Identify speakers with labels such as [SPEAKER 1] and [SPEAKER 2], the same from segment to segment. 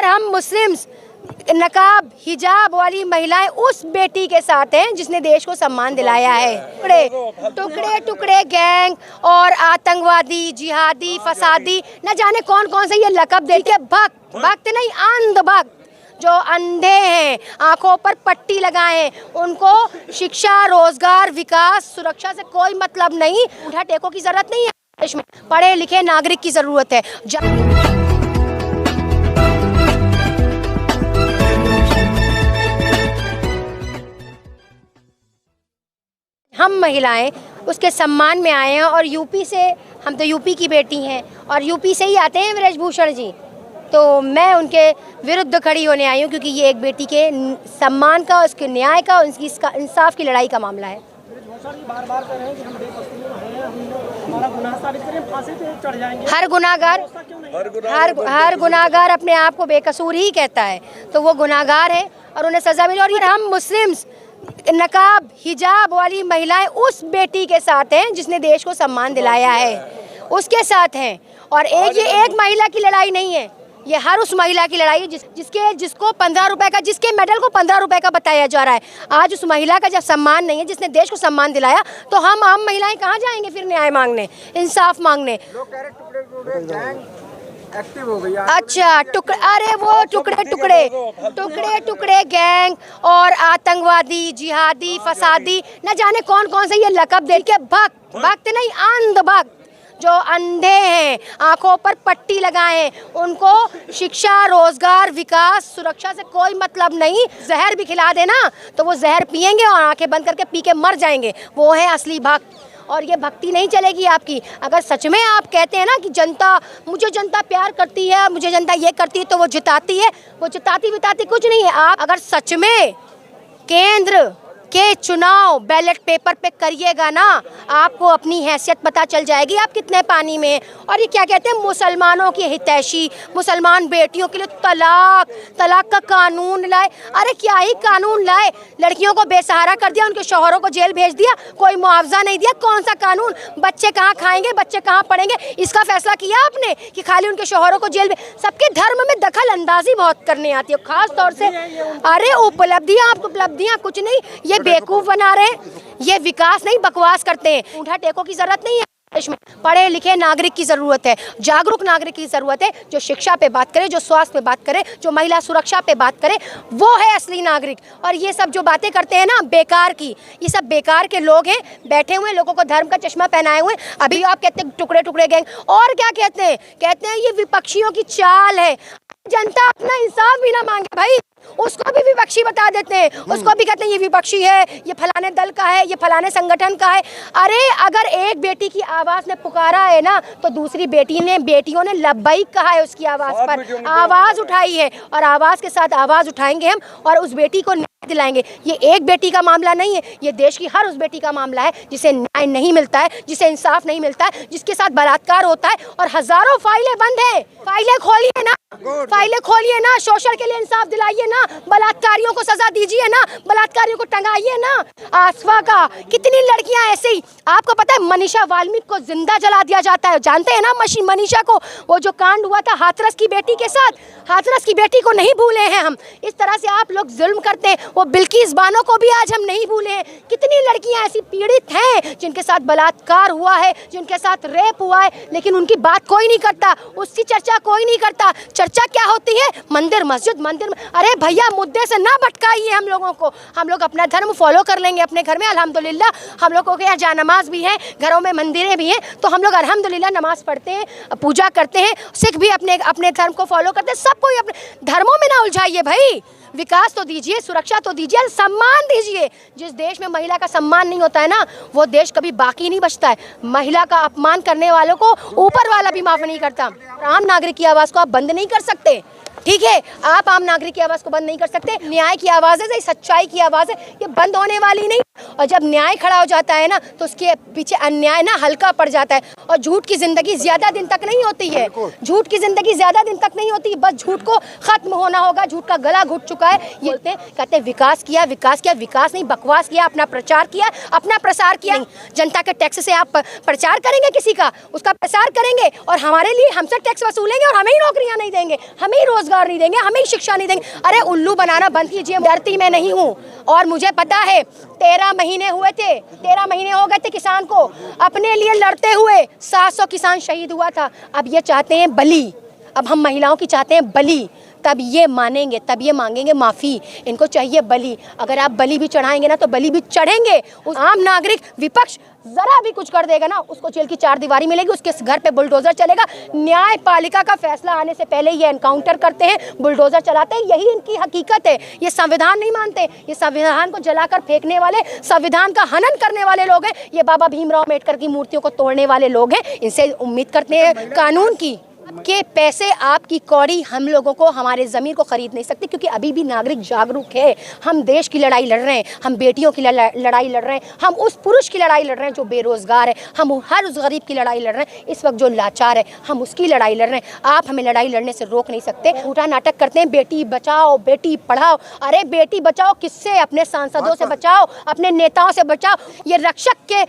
[SPEAKER 1] और हम मुस्लिम्स नकाब हिजाब वाली महिलाएं उस बेटी के साथ हैं जिसने देश को सम्मान दिलाया है। टुकड़े टुकड़े टुकड़े गैंग और आतंकवादी, जिहादी, फसादी, न जाने कौन कौन से ये लकब दे के भक्त नहीं, अंध भक्त जो अंधे हैं, आंखों पर पट्टी लगाए हैं, उनको शिक्षा, रोजगार, विकास, सुरक्षा से कोई मतलब नहीं। उठा टेकों की जरूरत नहीं है देश में, पढ़े लिखे नागरिक की जरूरत है। हम महिलाएं उसके सम्मान में आए हैं और यूपी से, हम तो यूपी की बेटी हैं और यूपी से ही आते हैं ब्रजभूषण जी, तो मैं उनके विरुद्ध खड़ी होने आई हूँ क्योंकि ये एक बेटी के सम्मान का, उसके न्याय का, उसकी इंसाफ की लड़ाई का मामला है।
[SPEAKER 2] बार-बार कह रहे हैं कि हम बेकसूर हैं, हमारा गुनाह साबित करें, फांसी पे चढ़ जाएंगे।
[SPEAKER 1] हर गुनाहगार अपने आप को बेकसूर ही कहता है, तो वो गुनाहगार है और उन्हें सजा मिली। और हम मुस्लिम्स नकाब हिजाब वाली महिलाएं उस बेटी के साथ हैं जिसने देश को सम्मान दिलाया है, उसके साथ हैं। और ये एक महिला की लड़ाई नहीं है, ये हर उस महिला की लड़ाई है जिसको 15 रुपए का, जिसके मेडल को 15 रुपए का बताया जा रहा है। आज उस महिला का जब सम्मान नहीं है जिसने देश को सम्मान दिलाया, तो हम आम महिलाएं कहाँ जाएंगे फिर न्याय मांगने, इंसाफ मांगने।
[SPEAKER 2] लोग कह रहे टुकड़े गैंग एक्टिव हो गई।
[SPEAKER 1] अच्छा, अरे वो टुकड़े टुकड़े गैंग और आतंकवादी, जिहादी, फसादी, न जाने कौन कौन से ये लकब दे के भक्त नहीं, अंध भक्त जो अंधे हैं, आंखों पर पट्टी लगाए हैं, उनको शिक्षा, रोजगार, विकास, सुरक्षा से कोई मतलब नहीं। जहर भी खिला देना तो वो जहर पिएंगे और आंखें बंद करके पी के मर जाएंगे। वो है असली भक्त। और ये भक्ति नहीं चलेगी आपकी। अगर सच में आप कहते हैं ना कि मुझे जनता प्यार करती है, मुझे जनता ये करती है, तो वो जिताती है। वो जिताती बिताती कुछ नहीं है। आप अगर सच में केंद्र के चुनाव बैलेट पेपर पे करिएगा ना, आपको अपनी हैसियत पता चल जाएगी आप कितने पानी में। और ये क्या कहते हैं, मुसलमानों की हितैषी, मुसलमान बेटियों के लिए तलाक का कानून लाए। अरे क्या ही कानून लाए, लड़कियों को बेसहारा कर दिया, उनके शौहरों को जेल भेज दिया, कोई मुआवजा नहीं दिया। कौन सा कानून? बच्चे कहाँ खाएंगे, बच्चे कहाँ पढ़ेंगे, इसका फैसला किया आपने कि खाली उनके शौहरों को जेल सबके धर्म में दखल अंदाजी बहुत करने आती है, खास तौर से। अरे उपलब्धियाँ कुछ नहीं, ये बेवकूफ बना रहे, ये विकास नहीं बकवास करते हैं। उठा टेकों की जरूरत नहीं है देश में, पढ़े लिखे नागरिक की जरूरत है, जागरूक नागरिक की जरूरत है, जो शिक्षा पे बात करे, जो स्वास्थ्य पे बात करे, जो महिला सुरक्षा पे बात करे, वो है असली नागरिक। और ये सब जो बातें करते हैं ना बेकार की, ये सब बेकार के लोग हैं, बैठे हुए लोगों को धर्म का चश्मा पहनाए हुए। अभी आप कहते हैं टुकड़े टुकड़े गैंग, और क्या कहते हैं ये विपक्षियों की चाल है। जनता अपना इंसाफ भी ना मांगे भाई, उसको भी विपक्षी बता देते हैं, उसको भी कहते हैं ये विपक्षी है, ये फलाने दल का है, ये फलाने संगठन का है। अरे अगर एक बेटी की आवाज ने पुकारा है ना, तो दूसरी बेटियों ने लब्बैक कहा है, उसकी आवाज पर आवाज उठाई है, और आवाज के साथ आवाज उठाएंगे हम और उस बेटी को न्याय दिलाएंगे। ये एक बेटी का मामला नहीं है, ये देश की हर उस बेटी का मामला है जिसे न्याय नहीं मिलता है, जिसे इंसाफ नहीं मिलता है, जिसके साथ बलात्कार होता है। और हजारों फाइलें बंद है, फाइलें खोलिए ना, सोशल के लिए इंसाफ दिलाइए ना, बलात्कारियों को सजा दीजिए ना, बलात्कारियों को टंगाइए ना। आसफा का, कितनी लड़कियां ऐसे ही, आपको पता है मनीषा वाल्मीकि को जिंदा जला दिया जाता है, जानते हैं ना मनीषा को, वो जो कांड हुआ था हाथरस की बेटी के साथ, हाथरस की बेटी को नहीं भूले हैं हम। इस तरह से आप लोग जुल्म करते हैं, वो बिल्किस बानो को भी आज हम नहीं भूले हैं। कितनी लड़कियां ऐसी पीड़ित हैं जिनके साथ बलात्कार हुआ है, जिनके साथ रेप हुआ है, लेकिन उनकी बात कोई नहीं करता, उसकी चर्चा कोई नहीं करता। चर्चा क्या होती है? मंदिर मस्जिद, अरे भैया मुद्दे से ना भटकाइए हम लोगों को। हम लोग अपना धर्म फॉलो कर लेंगे अपने घर में, अल्हम्दुलिल्लाह। हम लोगों के यहाँ जानमाज भी है, घरों में मंदिरें भी हैं, तो हम लोग अल्हम्दुलिल्लाह नमाज पढ़ते हैं, पूजा करते हैं। सिख भी अपने धर्म को फॉलो करते हैं। सबको अपने धर्मों में ना उलझाइए भाई, विकास तो दीजिए, सुरक्षा तो दीजिए, सम्मान दीजिए। जिस देश में महिला का सम्मान नहीं होता है ना, वो देश कभी बाकी नहीं बचता है। महिला का अपमान करने वालों को ऊपर वाला भी माफ नहीं करता। आम नागरिक की आवाज़ को आप बंद नहीं कर सकते, ठीक है? आप आम नागरिक की आवाज़ को बंद नहीं कर सकते। न्याय की आवाज़ है, सच्चाई की आवाज़ है, ये बंद होने वाली नहीं। और जब न्याय खड़ा हो जाता है ना तो उसके पीछे अन्याय ना हल्का पड़ जाता है। और झूठ की जिंदगी ज्यादा दिन तक नहीं होती है, झूठ की जिंदगी ज्यादा दिन तक नहीं होती। बस झूठ को खत्म होना होगा, झूठ का गला घुट चुका है। ये कहते हैं विकास किया, विकास किया, विकास नहीं बकवास किया, अपना प्रचार किया, अपना प्रसार किया। जनता के टैक्स से आप प्रचार करेंगे किसी का, उसका प्रसार करेंगे और हमारे लिए हमसे टैक्स वसूलेंगे और हमें ही नौकरियां नहीं देंगे, हमें ही रोजगार नहीं देंगे, हमें ही शिक्षा नहीं देंगे। अरे उल्लू बनाना बंद कीजिए। डरती मैं नहीं हूँ और मुझे पता है 13 महीने हुए थे, 13 महीने हो गए थे किसान को अपने लिए लड़ते हुए। 700 किसान शहीद हुआ था। अब ये चाहते हैं बलि, अब हम महिलाओं की चाहते हैं बलि। तब ये मानेंगे, तब ये मांगेंगे माफ़ी। इनको चाहिए बलि। अगर आप बलि भी चढ़ाएंगे ना तो बलि भी चढ़ेंगे। उस आम नागरिक विपक्ष जरा भी कुछ कर देगा ना उसको जेल की 4 दीवारी मिलेगी, उसके घर पे बुलडोजर चलेगा। न्यायपालिका का फैसला आने से पहले ये एनकाउंटर करते हैं, बुलडोजर चलाते हैं। यही इनकी हकीकत है। ये संविधान नहीं मानते, ये संविधान को जलाकर फेंकने वाले, संविधान का हनन करने वाले लोग हैं। ये बाबा भीमराव अम्बेडकर की मूर्तियों को तोड़ने वाले लोग हैं। इनसे उम्मीद करते हैं कानून की के पैसे, आपकी कौड़ी हम लोगों को, हमारे ज़मीर को खरीद नहीं सकती। क्योंकि अभी भी नागरिक जागरूक है। हम देश की लड़ाई लड़ रहे हैं, हम बेटियों की लड़ाई लड़ रहे हैं, हम उस पुरुष की लड़ाई लड़ रहे हैं जो बेरोजगार है, हम हर उस गरीब की लड़ाई लड़ रहे हैं इस वक्त जो लाचार है, हम उसकी लड़ाई लड़ रहे हैं। आप हमें लड़ाई लड़ने से रोक नहीं सकते। झूठा नाटक करते हैं बेटी बचाओ बेटी पढ़ाओ। अरे बेटी बचाओ किससे? अपने सांसदों से बचाओ, अपने नेताओं से बचाओ। ये रक्षक के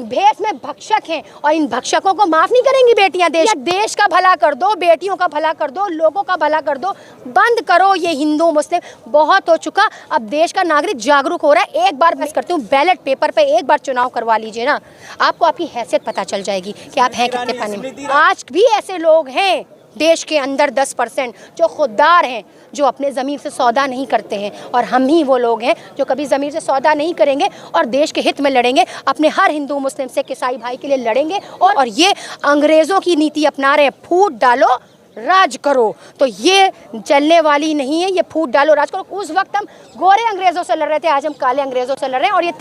[SPEAKER 1] भेष में भक्षक हैं और इन भक्षकों को माफ़ नहीं करेंगी बेटियां। देश का भला कर दो, बेटियों का भला कर दो, लोगों का भला कर दो। बंद करो ये हिंदू मुस्लिम, बहुत हो चुका। अब देश का नागरिक जागरूक हो रहा है। एक बार बस करती हूँ, बैलेट पेपर पे एक बार चुनाव करवा लीजिए ना, आपको आपकी हैसियत पता चल जाएगी कि आप हैं कितने पानी में। आज भी ऐसे लोग हैं देश के अंदर 10% जो खुददार हैं, जो अपने ज़मीर से सौदा नहीं करते हैं। और हम ही वो लोग हैं जो कभी ज़मीर से सौदा नहीं करेंगे और देश के हित में लड़ेंगे। अपने हर हिंदू मुस्लिम सिख ईसाई भाई के लिए लड़ेंगे। और ये अंग्रेज़ों की नीति अपना रहे हैं, फूट डालो राज करो। तो ये चलने वाली नहीं है। ये फूट डालो राज करो। उस वक्त हम गोरे अंग्रेज़ों से लड़ रहे थे, आज हम काले अंग्रेज़ों से लड़ रहे हैं। और ये